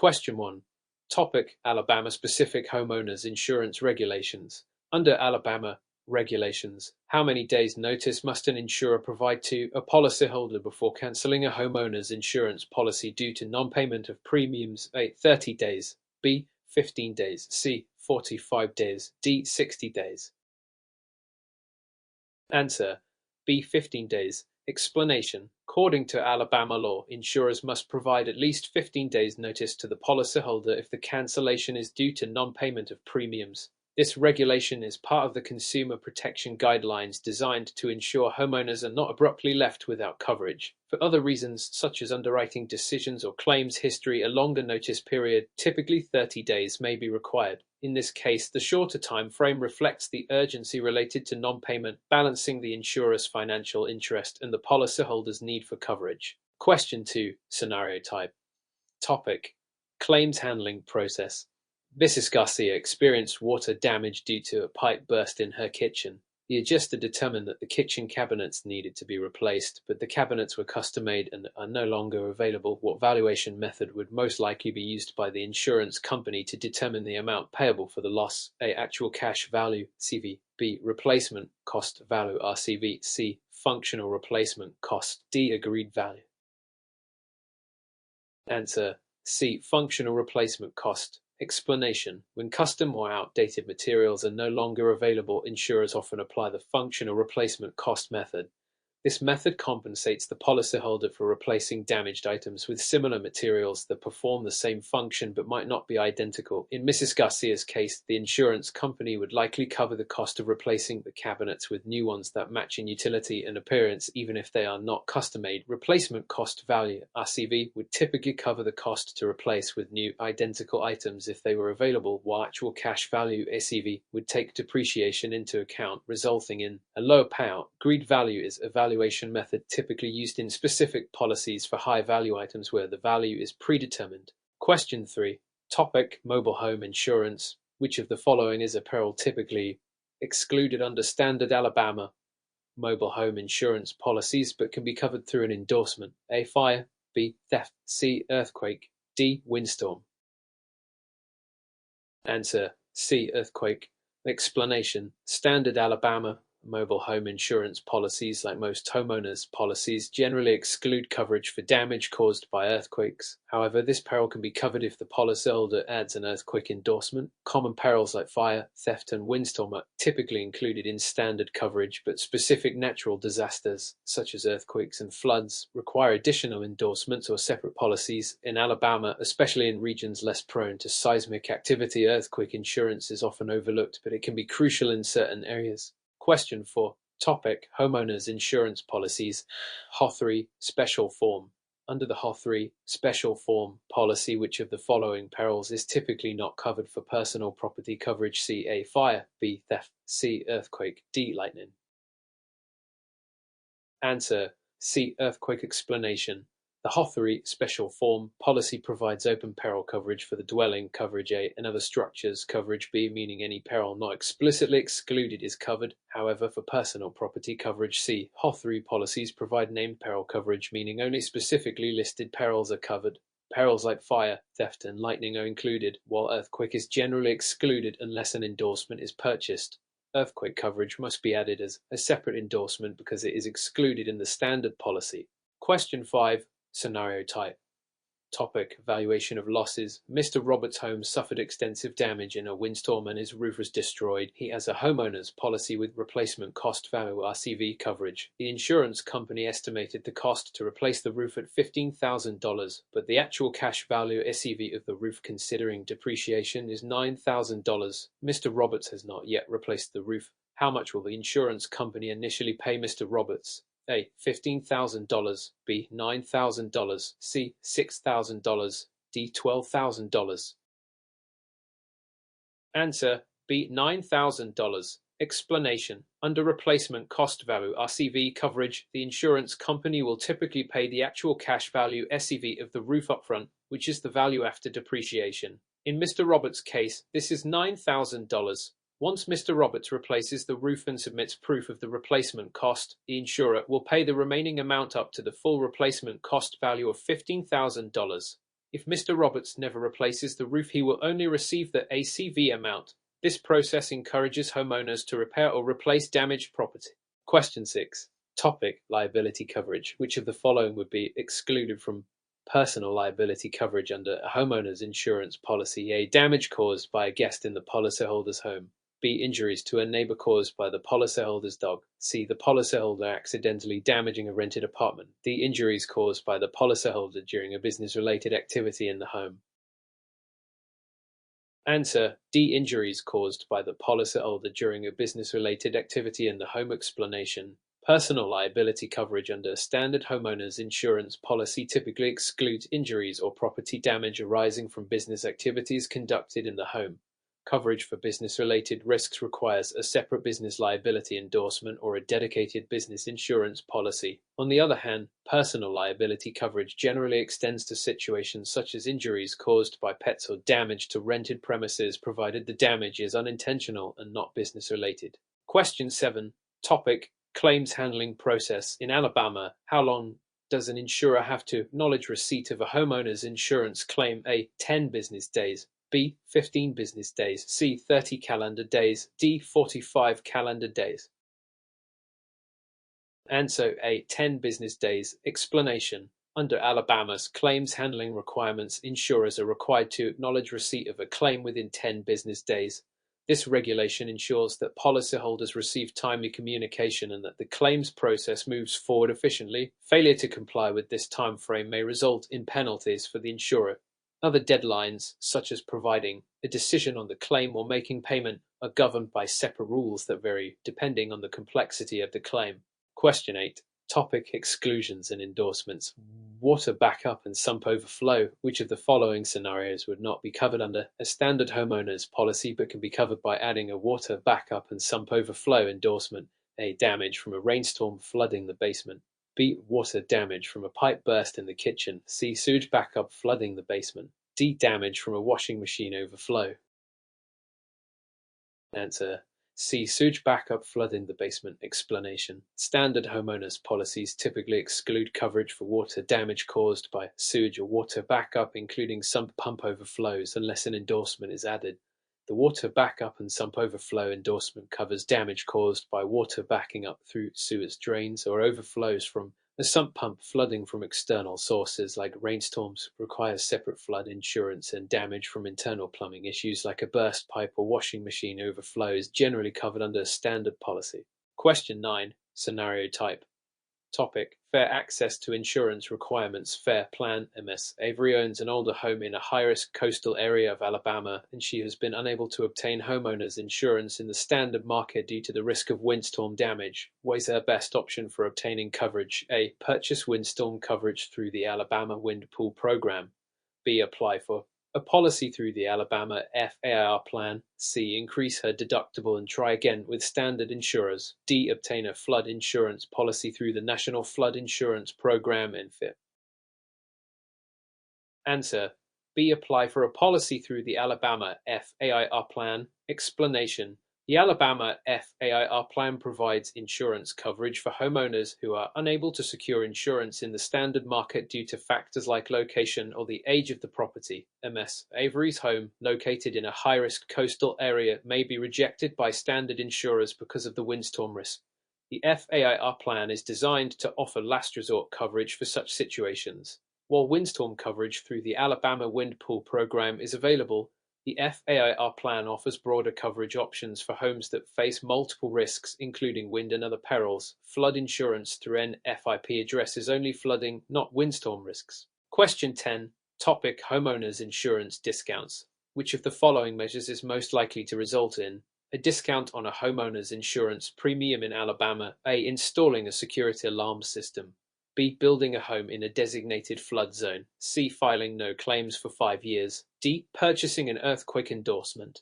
Question 1. Topic: Alabama-specific homeowners insurance regulations. Under Alabama regulations, how many days' notice must an insurer provide to a policyholder before canceling a homeowner's insurance policy due to non-payment of premiums? A. 30 days. B. 15 days. C. 45 days. D. 60 days. Answer: B. 15 days. Explanation: according to Alabama law, insurers must provide at least 15 days' notice to the policyholder if the cancellation is due to non-payment of premiums. This regulation is part of the Consumer Protection Guidelines designed to ensure homeowners are not abruptly left without coverage. For other reasons, such as underwriting decisions or claims history, a longer notice period, typically 30 days, may be required. In this case, the shorter time frame reflects the urgency related to non-payment, balancing the insurer's financial interest and the policyholder's need for coverage. Question 2. Scenario type. Topic: Claims handling process. Mrs. Garcia experienced water damage due to a pipe burst in her kitchen. The adjuster determined that the kitchen cabinets needed to be replaced, but the cabinets were custom-made and are no longer available. What valuation method would most likely be used by the insurance company to determine the amount payable for the loss? A. Actual cash value, CV. B. Replacement cost value, RCV. C. Functional replacement cost. D. Agreed value. Answer: C. Functional replacement cost. Explanation: when custom or outdated materials are no longer available, insurers often apply the functional replacement cost method. This method compensates the policyholder for replacing damaged items with similar materials that perform the same function but might not be identical. In Mrs. Garcia's case, the insurance company would likely cover the cost of replacing the cabinets with new ones that match in utility and appearance, even if they are not custom-made. Replacement cost value, RCV, would typically cover the cost to replace with new, identical items if they were available, while actual cash value, ACV, would take depreciation into account, resulting in a lower payout. Agreed value is a valuation method typically used in specific policies for high-value items where the value is predetermined. Question 3. Topic: Mobile home insurance. Which of the following is a peril typically excluded under standard Alabama mobile home insurance policies but can be covered through an endorsement? A. Fire. B. Theft. C. Earthquake. D. Windstorm. Answer: C. Earthquake. Explanation: standard Alabama mobile home insurance policies, like most homeowners policies, generally exclude coverage for damage caused by earthquakes. However, this peril can be covered if the policyholder adds an earthquake endorsement. Common perils like fire, theft, and windstorm are typically included in standard coverage, but specific natural disasters, such as earthquakes and floods, require additional endorsements or separate policies. In Alabama, especially in regions less prone to seismic activity, earthquake insurance is often overlooked, but it can be crucial in certain areas. Question 4. Topic: Homeowners insurance policies. HO3 Special Form. Under the HO3 Special Form policy, which of the following perils is typically not covered for personal property coverage? C. A. Fire. B. Theft. C. Earthquake. D. Lightning. Answer: C. Earthquake. Explanation: the HO3 Special Form policy provides open peril coverage for the dwelling, coverage A, and other structures, coverage B, meaning any peril not explicitly excluded is covered. However, for personal property coverage C, HO3 policies provide named peril coverage, meaning only specifically listed perils are covered. Perils like fire, theft, and lightning are included, while earthquake is generally excluded unless an endorsement is purchased. Earthquake coverage must be added as a separate endorsement because it is excluded in the standard policy. Question 5. Scenario type. Topic: Valuation of losses. Mr. Roberts' home suffered extensive damage in a windstorm and his roof was destroyed. He has a homeowner's policy with replacement cost value, RCV, coverage. The insurance company estimated the cost to replace the roof at $15,000, but the actual cash value, SCV, of the roof considering depreciation is $9,000. Mr. Roberts has not yet replaced the roof. How much will the insurance company initially pay Mr. Roberts? A. $15,000. B. $9,000. C. $6,000. D. $12,000. Answer: B. $9,000. Explanation: under replacement cost value, RCV, coverage, the insurance company will typically pay the actual cash value, SCV, of the roof upfront, which is the value after depreciation. In Mr. Roberts' case, this is $9,000. Once Mr. Roberts replaces the roof and submits proof of the replacement cost, the insurer will pay the remaining amount up to the full replacement cost value of $15,000. If Mr. Roberts never replaces the roof, he will only receive the ACV amount. This process encourages homeowners to repair or replace damaged property. Question 6. Topic: liability coverage. Which of the following would be excluded from personal liability coverage under a homeowner's insurance policy? A. Damage caused by a guest in the policyholder's home. B. Injuries to a neighbor caused by the policyholder's dog. C. The policyholder accidentally damaging a rented apartment. D. Injuries caused by the policyholder during a business-related activity in the home. Answer: D. Injuries caused by the policyholder during a business-related activity in the home. Explanation: personal liability coverage under a standard homeowner's insurance policy typically excludes injuries or property damage arising from business activities conducted in the home. Coverage for business-related risks requires a separate business liability endorsement or a dedicated business insurance policy. On the other hand, personal liability coverage generally extends to situations such as injuries caused by pets or damage to rented premises, provided the damage is unintentional and not business-related. Question 7. Topic: claims handling process. In Alabama, how long does an insurer have to acknowledge receipt of a homeowner's insurance claim? A. 10 business days. B. 15 business days. C. 30 calendar days. D. 45 calendar days. Answer: A. 10 business days. Explanation: under Alabama's claims handling requirements, insurers are required to acknowledge receipt of a claim within 10 business days. This regulation ensures that policyholders receive timely communication and that the claims process moves forward efficiently. Failure to comply with this time frame may result in penalties for the insurer. Other deadlines, such as providing a decision on the claim or making payment, are governed by separate rules that vary depending on the complexity of the claim. Question 8. Topic: exclusions and endorsements. Water backup and sump overflow. Which of the following scenarios would not be covered under a standard homeowner's policy but can be covered by adding a water backup and sump overflow endorsement? A. Damage from a rainstorm flooding the basement. B. Water damage from a pipe burst in the kitchen. C. Sewage backup flooding the basement. D. Damage from a washing machine overflow. Answer: C. Sewage backup flooding the basement. Explanation: standard homeowners policies typically exclude coverage for water damage caused by sewage or water backup, including sump pump overflows, unless an endorsement is added. The water backup and sump overflow endorsement covers damage caused by water backing up through sewage drains or overflows from a sump pump. Flooding from external sources like rainstorms requires separate flood insurance, and damage from internal plumbing issues like a burst pipe or washing machine overflow is generally covered under a standard policy. Question 9. Scenario type. Topic: fair access to insurance requirements. Fair plan. Ms. Avery owns an older home in a high-risk coastal area of Alabama, and she has been unable to obtain homeowners insurance in the standard market due to the risk of windstorm damage. What is her best option for obtaining coverage? A. Purchase windstorm coverage through the Alabama Wind Pool Program. B. Apply for a policy through the Alabama FAIR plan. C. Increase her deductible and try again with standard insurers. D. Obtain a flood insurance policy through the National Flood Insurance Program. NFIP. Answer: B. Apply for a policy through the Alabama FAIR plan. Explanation: the Alabama FAIR plan provides insurance coverage for homeowners who are unable to secure insurance in the standard market due to factors like location or the age of the property. Ms. Avery's home, located in a high-risk coastal area, may be rejected by standard insurers because of the windstorm risk. The FAIR plan is designed to offer last resort coverage for such situations. While windstorm coverage through the Alabama Wind Pool Program is available, the FAIR plan offers broader coverage options for homes that face multiple risks, including wind and other perils. Flood insurance through NFIP addresses only flooding, not windstorm risks. Question 10. Topic: homeowners insurance discounts. Which of the following measures is most likely to result in a discount on a homeowner's insurance premium in Alabama? A. Installing a security alarm system. B. Building a home in a designated flood zone. C. Filing no claims for 5 years. D. Purchasing an earthquake endorsement.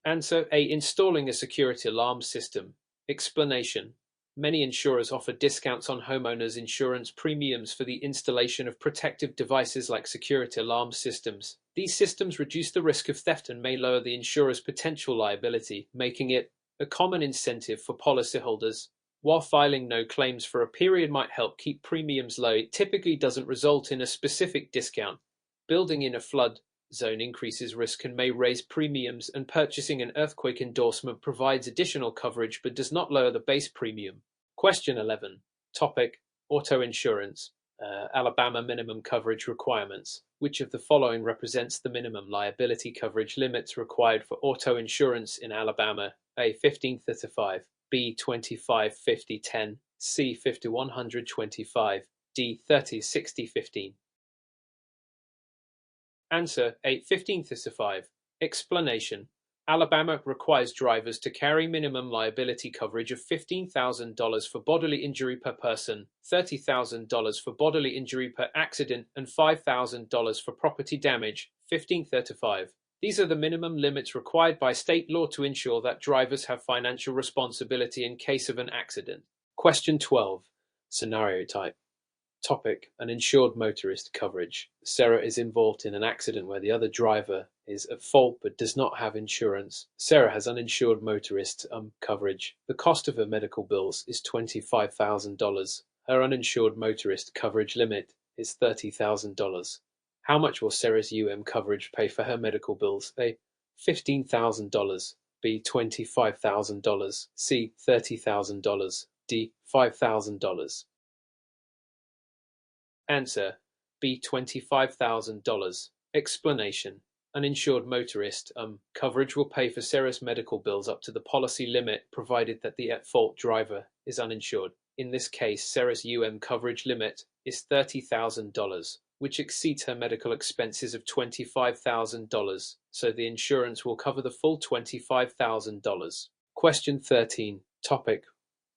Answer: A. Installing a security alarm system. Explanation: many insurers offer discounts on homeowners insurance premiums for the installation of protective devices like security alarm systems. These systems reduce the risk of theft and may lower the insurer's potential liability, making it a common incentive for policyholders. While filing no claims for a period might help keep premiums low, it typically doesn't result in a specific discount. Building in a flood zone increases risk and may raise premiums, and purchasing an earthquake endorsement provides additional coverage but does not lower the base premium. Question 11. Topic: Auto insurance. Alabama minimum coverage requirements. Which of the following represents the minimum liability coverage limits required for auto insurance in Alabama? A. 1535, B. 255010, C. 5125, D. 306015. Answer: A. 1535. Explanation: Alabama requires drivers to carry minimum liability coverage of $15,000 for bodily injury per person, $30,000 for bodily injury per accident, and $5,000 for property damage. 1535. These are the minimum limits required by state law to ensure that drivers have financial responsibility in case of an accident. Question 12. Scenario type. Topic: Uninsured motorist coverage. Sarah is involved in an accident where the other driver is at fault but does not have insurance. Sarah has uninsured motorist coverage. The cost of her medical bills is $25,000. Her uninsured motorist coverage limit is $30,000. How much will Sarah's coverage pay for her medical bills? A. $15,000. B. $25,000. C. $30,000. D. $5,000. Answer: B. $25,000. Explanation: Uninsured motorist coverage will pay for Sarah's medical bills up to the policy limit, provided that the at-fault driver is uninsured. In this case, Sarah's coverage limit is $30,000, which exceeds her medical expenses of $25,000, so the insurance will cover the full $25,000. Question 13. Topic: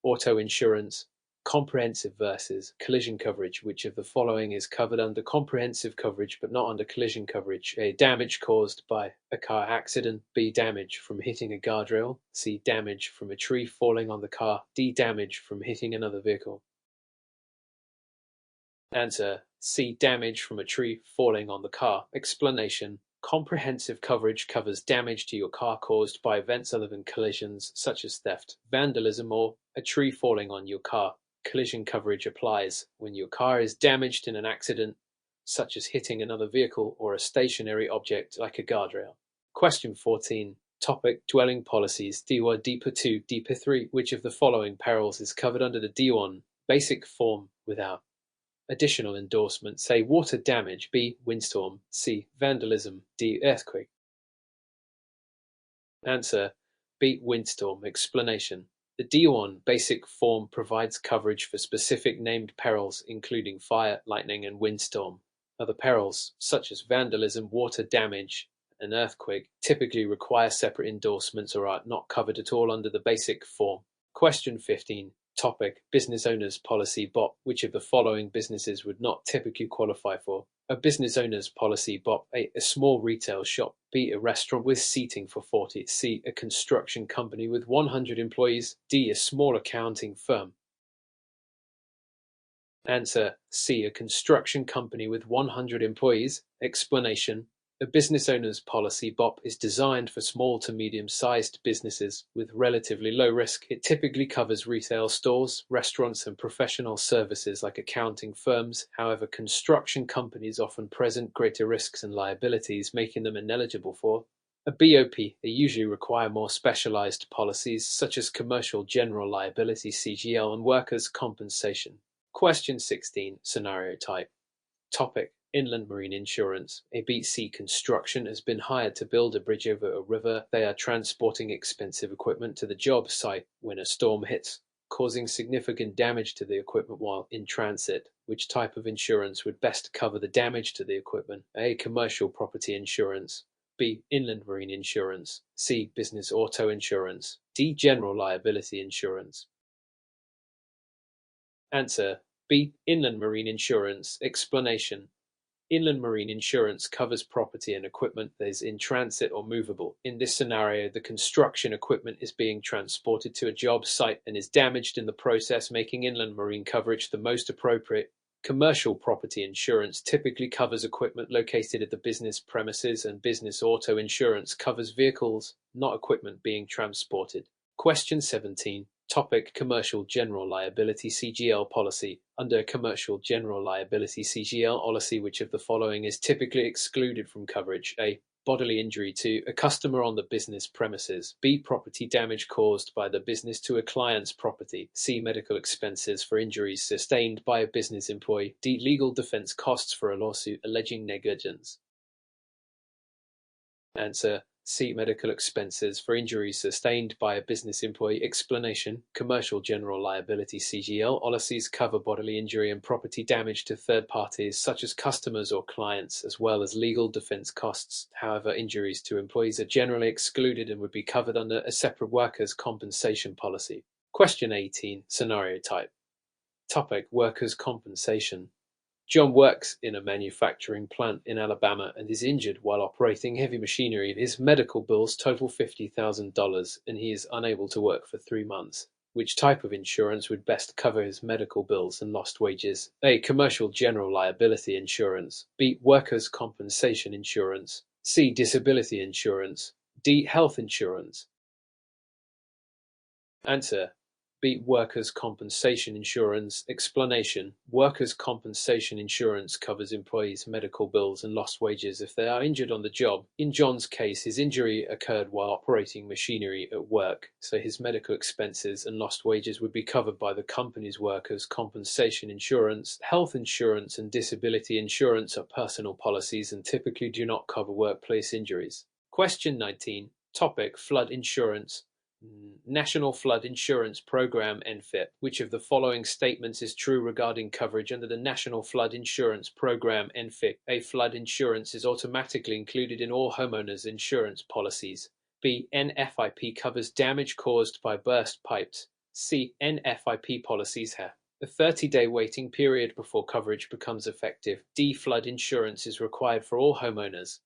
Auto insurance. Comprehensive versus collision coverage. Which of the following is covered under comprehensive coverage but not under collision coverage? A. Damage caused by a car accident. B. Damage from hitting a guardrail. C. Damage from a tree falling on the car. D. Damage from hitting another vehicle. Answer: C. Damage from a tree falling on the car. Explanation: Comprehensive coverage covers damage to your car caused by events other than collisions, such as theft, vandalism, or a tree falling on your car. Collision coverage applies when your car is damaged in an accident, such as hitting another vehicle or a stationary object like a guardrail. Question 14. Topic: Dwelling policies. D1, DPA 2, DPA 3. Which of the following perils is covered under the D1 basic form without additional endorsement? Say water damage. B. Windstorm. C. Vandalism. D. Earthquake. Answer: B. Windstorm. Explanation: The D1 basic form provides coverage for specific named perils, including fire, lightning, and windstorm. Other perils, such as vandalism, water damage, and earthquake, typically require separate endorsements or are not covered at all under the basic form. Question 15. Topic: Business Owners Policy BOP. Which of the following businesses would not typically qualify for a business owner's policy BOP? A. A small retail shop. B. A restaurant with seating for 40. C. A construction company with 100 employees. D. A small accounting firm. Answer: C. A construction company with 100 employees. Explanation: A business owner's policy BOP is designed for small to medium-sized businesses with relatively low risk. It typically covers retail stores, restaurants, and professional services like accounting firms. However, construction companies often present greater risks and liabilities, making them ineligible for a BOP. They usually require more specialized policies, such as commercial general liability (CGL) and workers' compensation. Question 16. Scenario type. Topic: Inland marine insurance. A BC Construction has been hired to build a bridge over a river. They are transporting expensive equipment to the job site when a storm hits, causing significant damage to the equipment while in transit. Which type of insurance would best cover the damage to the equipment? A. Commercial property insurance. B. Inland marine insurance. C. Business auto insurance. D. General liability insurance. Answer: B. Inland marine insurance. Explanation: Inland marine insurance covers property and equipment that is in transit or movable. In this scenario, the construction equipment is being transported to a job site and is damaged in the process, making inland marine coverage the most appropriate. Commercial property insurance typically covers equipment located at the business premises, and business auto insurance covers vehicles, not equipment, being transported. Question 17. Topic: Commercial General Liability (CGL) policy. Under Commercial General Liability (CGL) policy, which of the following is typically excluded from coverage? A. Bodily injury to a customer on the business premises. B. Property damage caused by the business to a client's property. C. Medical expenses for injuries sustained by a business employee. D. Legal defense costs for a lawsuit alleging negligence. Answer: C. Medical expenses for injuries sustained by a business employee. Explanation: Commercial General Liability (CGL) policies cover bodily injury and property damage to third parties such as customers or clients, as well as legal defense costs. However, injuries to employees are generally excluded and would be covered under a separate workers' compensation policy. Question 18. Scenario type. Topic: Workers' compensation. John works in a manufacturing plant in Alabama and is injured while operating heavy machinery. His medical bills total $50,000 and he is unable to work for 3 months. Which type of insurance would best cover his medical bills and lost wages? A. Commercial general liability insurance. B. Workers' compensation insurance. C. Disability insurance. D. Health insurance. Answer: B. Workers' compensation insurance. Explanation: Workers' compensation insurance covers employees' medical bills and lost wages if they are injured on the job. In John's case, his injury occurred while operating machinery at work, so his medical expenses and lost wages would be covered by the company's workers' compensation insurance. Health insurance and disability insurance are personal policies and typically do not cover workplace injuries. Question 19. Topic: Flood insurance. National Flood Insurance Program (NFIP). Which of the following statements is true regarding coverage under the National Flood Insurance Program (NFIP)? A. Flood insurance is automatically included in all homeowners insurance policies. B. NFIP covers damage caused by burst pipes. C. NFIP policies have a 30-day waiting period before coverage becomes effective. D. Flood insurance is required for all homeowners.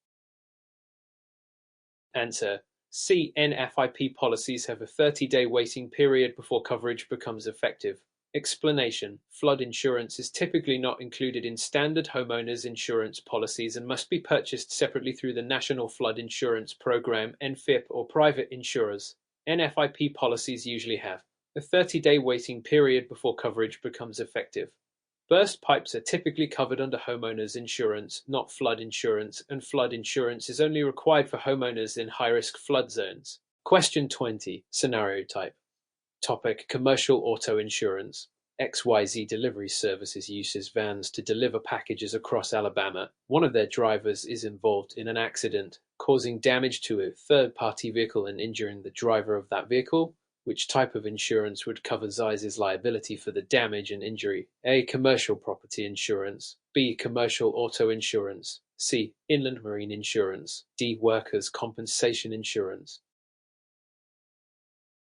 Answer: C. NFIP policies have a 30-day waiting period before coverage becomes effective. Explanation: Flood insurance is typically not included in standard homeowners insurance policies and must be purchased separately through the National Flood Insurance Program (NFIP) or private insurers. NFIP policies usually have a 30-day waiting period before coverage becomes effective. Burst pipes are typically covered under homeowners insurance, not flood insurance, and flood insurance is only required for homeowners in high-risk flood zones. Question 20. Scenario type. Topic: Commercial auto insurance. XYZ Delivery Services uses vans to deliver packages across Alabama. One of their drivers is involved in an accident, causing damage to a third-party vehicle and injuring the driver of that vehicle. Which type of insurance would cover XYZ's liability for the damage and injury? A. Commercial property insurance. B. Commercial auto insurance. C. Inland marine insurance. D. Workers' compensation insurance.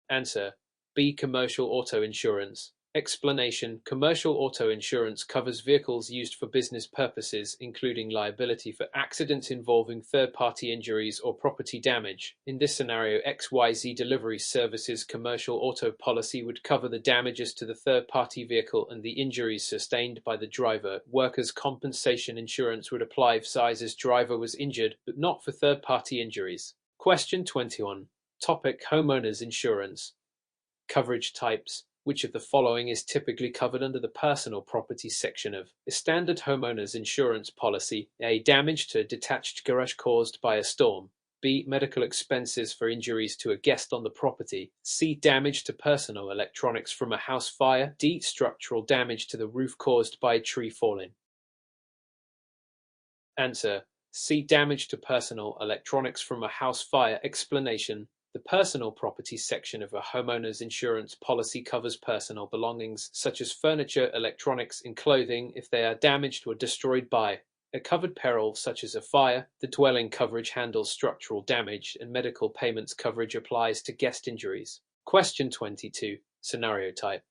Answer: B. Commercial auto insurance. Explanation: Commercial auto insurance covers vehicles used for business purposes, including liability for accidents involving third-party injuries or property damage. In this scenario, XYZ Delivery Services commercial auto policy would cover the damages to the third-party vehicle and the injuries sustained by the driver. Workers' compensation insurance would apply if XYZ's driver was injured, but not for third-party injuries. Question 21. Topic: Homeowners insurance. Coverage types. Which of the following is typically covered under the personal property section of a standard homeowners insurance policy? A. Damage to a detached garage caused by a storm. B. Medical expenses for injuries to a guest on the property. C. Damage to personal electronics from a house fire. D. Structural damage to the roof caused by a tree falling. Answer: C. Damage to personal electronics from a house fire. Explanation: The personal property section of a homeowner's insurance policy covers personal belongings such as furniture, electronics, and clothing if they are damaged or destroyed by a covered peril such as a fire. The dwelling coverage handles structural damage, and medical payments coverage applies to guest injuries. Question 22. Scenario type.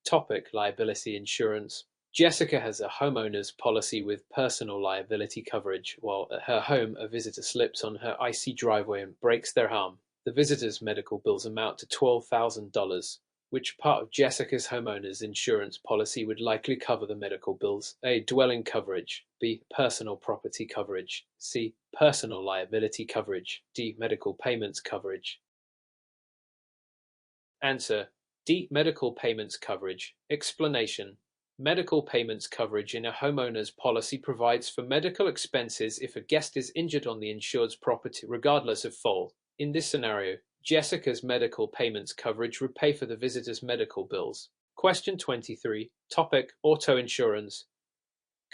Topic: Liability insurance. Jessica has a homeowner's policy with personal liability coverage. While at her home, a visitor slips on her icy driveway and breaks their arm. The visitor's medical bills amount to $12,000. Which part of Jessica's homeowner's insurance policy would likely cover the medical bills? A. Dwelling coverage. B. Personal property coverage. C. Personal liability coverage. D. Medical payments coverage. Answer: D. Medical payments coverage. Explanation. Medical payments coverage in a homeowner's policy provides for medical expenses if a guest is injured on the insured's property, regardless of fault. In this scenario, Jessica's medical payments coverage would pay for the visitor's medical bills. Question 23. Topic: Auto insurance.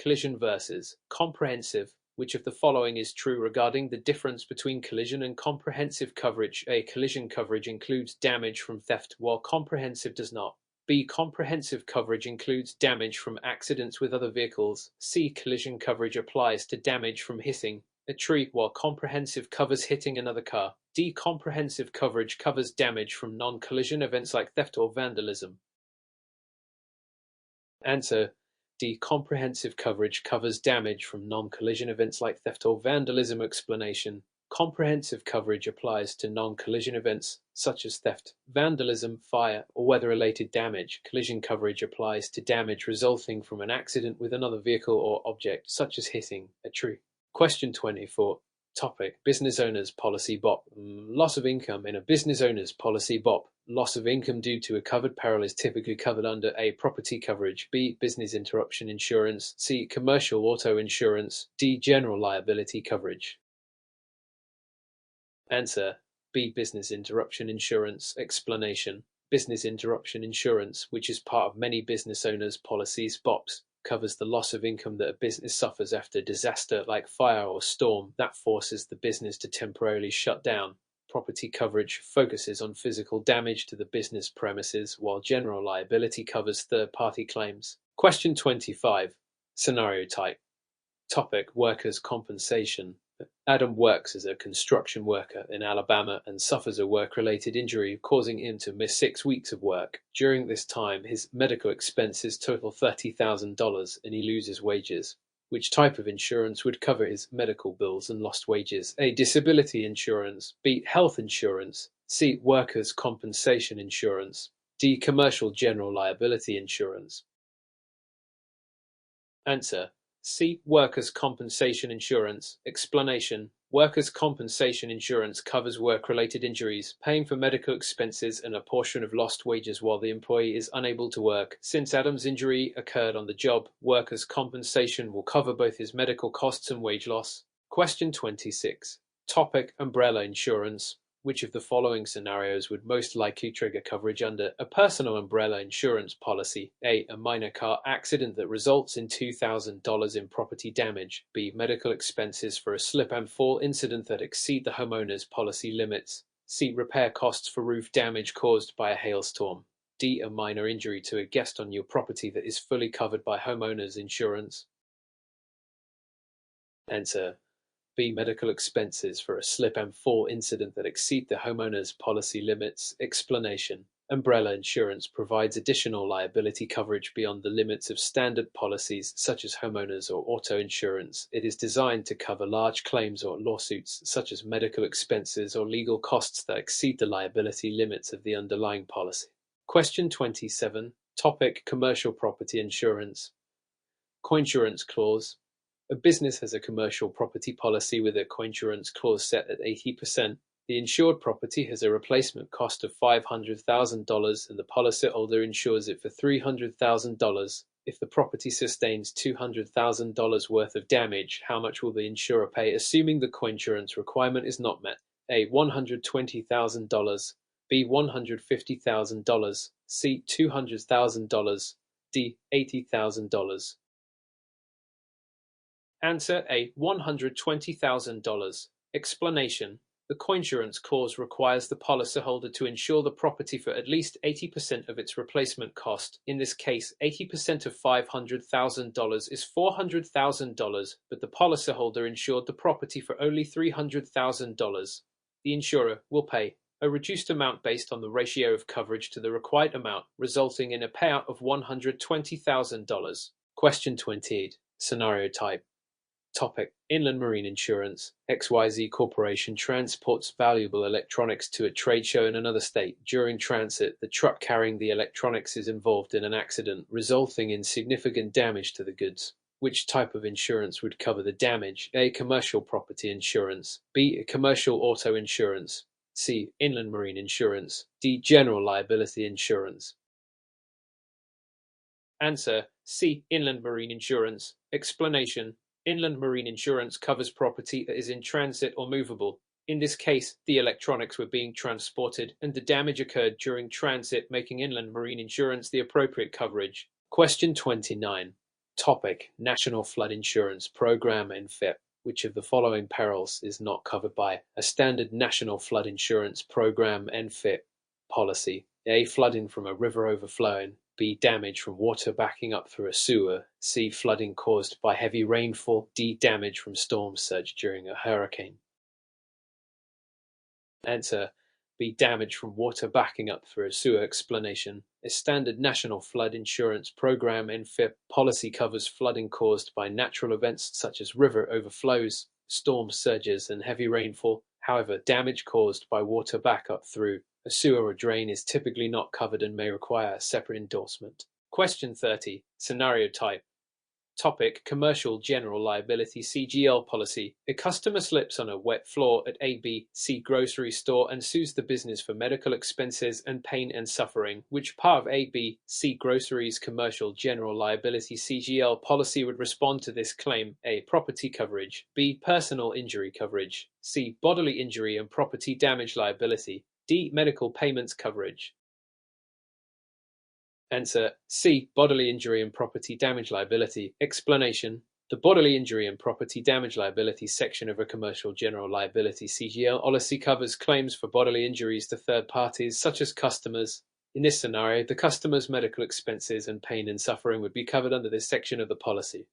Collision versus comprehensive. Which of the following is true regarding the difference between collision and comprehensive coverage? A. Collision coverage includes damage from theft, while comprehensive does not. B. Comprehensive coverage includes damage from accidents with other vehicles. C. Collision coverage applies to damage from hitting a tree, while comprehensive covers hitting another car. D. Comprehensive coverage covers damage from non-collision events like theft or vandalism. Answer: D. Comprehensive coverage covers damage from non-collision events like theft or vandalism. Explanation. Comprehensive coverage applies to non-collision events such as theft, vandalism, fire, or weather-related damage. Collision coverage applies to damage resulting from an accident with another vehicle or object, such as hitting a tree. Question 24. Topic: Business owner's policy BOP. Loss of income. In a business owner's policy BOP, loss of income due to a covered peril is typically covered under A. Property coverage, B. Business interruption insurance, C. Commercial auto insurance, D. General liability coverage. Answer: B. Business interruption insurance. Explanation. Business interruption insurance, which is part of many business owners' policies BOPs, covers the loss of income that a business suffers after a disaster like fire or storm that forces the business to temporarily shut down. Property coverage focuses on physical damage to the business premises, while general liability covers third-party claims. Question 25. Scenario type. Topic: Workers' compensation. Adam works as a construction worker in Alabama and suffers a work-related injury causing him to miss 6 weeks of work. During this time, his medical expenses total $30,000 and he loses wages. Which type of insurance would cover his medical bills and lost wages? A. Disability insurance, B. Health insurance, C. Workers' compensation insurance, D. Commercial general liability insurance. Answer: C. Workers' compensation insurance. Explanation. Workers' compensation insurance covers work-related injuries, paying for medical expenses and a portion of lost wages while the employee is unable to work. Since Adam's injury occurred on the job, workers' compensation will cover both his medical costs and wage loss. Question 26. Topic: Umbrella insurance. Which of the following scenarios would most likely trigger coverage under a personal umbrella insurance policy? A. A minor car accident that results in $2,000 in property damage. B. Medical expenses for a slip and fall incident that exceed the homeowner's policy limits. C. Repair costs for roof damage caused by a hailstorm. D. A minor injury to a guest on your property that is fully covered by homeowner's insurance. Answer: B. Medical expenses for a slip and fall incident that exceed the homeowner's policy limits. Explanation. Umbrella insurance provides additional liability coverage beyond the limits of standard policies such as homeowners or auto insurance. It is designed to cover large claims or lawsuits such as medical expenses or legal costs that exceed the liability limits of the underlying policy. Question 27. Topic: Commercial property insurance. Coinsurance clause. A business has a commercial property policy with a coinsurance clause set at 80%. The insured property has a replacement cost of $500,000 and the policyholder insures it for $300,000. If the property sustains $200,000 worth of damage, how much will the insurer pay, assuming the coinsurance requirement is not met? A. $120,000, B. $150,000, C. $200,000, D. $80,000. Answer: A. $120,000. Explanation. The coinsurance clause requires the policyholder to insure the property for at least 80% of its replacement cost. In this case, 80% of $500,000 is $400,000, but the policyholder insured the property for only $300,000. The insurer will pay a reduced amount based on the ratio of coverage to the required amount, resulting in a payout of $120,000. Question 28. Scenario type. Topic: Inland marine insurance. XYZ Corporation transports valuable electronics to a trade show in another state. During transit, the truck carrying the electronics is involved in an accident, resulting in significant damage to the goods. Which type of insurance would cover the damage? A. Commercial property insurance, B. Commercial auto insurance, C. Inland marine insurance. D. General liability insurance. Answer: C. Inland marine insurance. Explanation: inland marine insurance covers property that is in transit or movable. In this case, the electronics were being transported and the damage occurred during transit, making inland marine insurance the appropriate coverage. Question 29. Topic: National Flood Insurance Program (NFIP). Which of the following perils is not covered by a standard National Flood Insurance Program (NFIP) policy? A. Flooding from a river overflowing. B. Damage from water backing up through a sewer. C. Flooding caused by heavy rainfall. D. Damage from storm surge during a hurricane. Answer: B. Damage from water backing up through a sewer. Explanation: a standard National Flood Insurance Program (NFIP) policy covers flooding caused by natural events such as river overflows, storm surges, and heavy rainfall. However, damage caused by water backup through a sewer or drain is typically not covered and may require a separate endorsement. Question 30. Scenario type. Topic: Commercial General Liability (CGL) policy. A customer slips on a wet floor at ABC grocery store and sues the business for medical expenses and pain and suffering. Which part of ABC Grocery's Commercial General Liability (CGL) policy would respond to this claim? A. Property coverage. B. Personal injury coverage. C. Bodily injury and property damage liability. D. Medical payments coverage. Answer: C. Bodily injury and property damage liability. Explanation: the bodily injury and property damage liability section of a commercial general liability (CGL) policy covers claims for bodily injuries to third parties, such as customers. In this scenario, the customer's medical expenses and pain and suffering would be covered under this section of the policy.